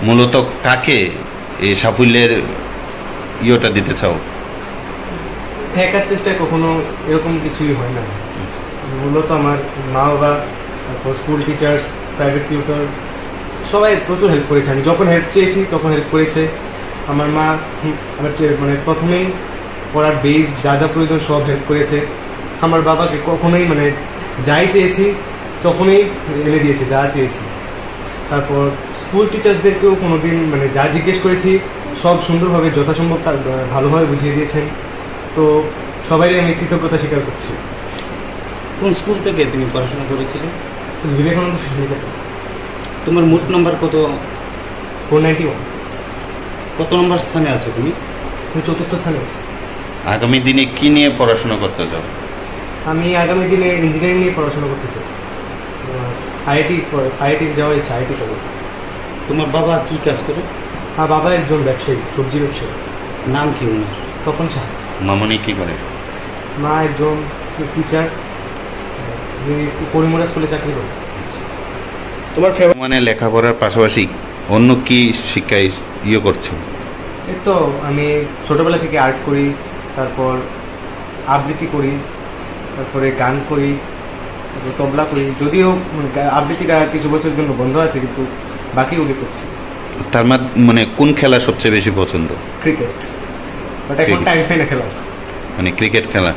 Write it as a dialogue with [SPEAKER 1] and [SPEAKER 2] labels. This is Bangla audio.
[SPEAKER 1] মূলত কাকে এই সাফল্যের ইয়েটা দিতে চাও?
[SPEAKER 2] একার চেষ্টায় কখনো এরকম কিছুই হয় না। মূলত আমার মা বাবা, তারপর স্কুল টিচার্স, প্রাইভেট টিউটর সবাই প্রচুর হেল্প করেছে। আমি যখন হেল্প চেয়েছি তখন হেল্প করেছে। আমার মা আমার মানে প্রথমেই পড়ার বেস যা যা প্রয়োজন সব হেল্প করেছে। আমার বাবাকে কখনোই মানে যাই চেয়েছি তখনই এনে দিয়েছে যা চেয়েছি। তারপর স্কুল টিচার্সদেরকেও কোনোদিন মানে যা জিজ্ঞেস করেছি সব সুন্দরভাবে যথাসম্ভব তার ভালোভাবে বুঝিয়ে দিয়েছেন। তো সবাইই আমি কৃতজ্ঞতা স্বীকার করছি।
[SPEAKER 3] কোন স্কুল থেকে তুমি পড়াশোনা করেছিলে?
[SPEAKER 2] বিবেকানন্দ শিশু নিকেতন।
[SPEAKER 3] তোমার মোট নাম্বার কত?
[SPEAKER 2] 491।
[SPEAKER 3] কত নম্বর স্থানে আছো তুমি?
[SPEAKER 2] আমি 4র্থ স্থানে আছি।
[SPEAKER 1] আগামী দিনে কি নিয়ে পড়াশোনা করতে চাও?
[SPEAKER 2] আমি আগামী দিনে ইঞ্জিনিয়ারিং নিয়ে পড়াশোনা করতে চাই। আইআইটি যাওয়ার ইচ্ছা, আইআইটি কলেজ।
[SPEAKER 3] তোমার বাবা কি কাজ করে?
[SPEAKER 2] আমার বাবা একজন ব্যবসায়ী, সবজি ব্যবসায়ী।
[SPEAKER 3] নাম কি ওনার?
[SPEAKER 2] তপন সাহা।
[SPEAKER 1] মামনি কি করে?
[SPEAKER 2] মা একজন টিচার, পরিমরা স্কুলে চাকরি করে।
[SPEAKER 1] তোমার মানে লেখাপড়ার পাশাপাশি অন্য কি শিক্ষায় ইয়ে করছো?
[SPEAKER 2] এই তো আমি ছোটবেলা থেকে আর্ট করি, তারপর আবৃত্তি করি, তারপরে গান করি, তবলা করি। যদিও আবৃত্তিটা কিছু বছরের জন্য বন্ধ আছে, কিন্তু বাকিগুলি করছি।
[SPEAKER 1] তার মানে কোন খেলা সবচেয়ে বেশি পছন্দ?
[SPEAKER 2] ক্রিকেট, বাট এখন টাইম পাই না খেলা।
[SPEAKER 1] মানে ক্রিকেট খেলা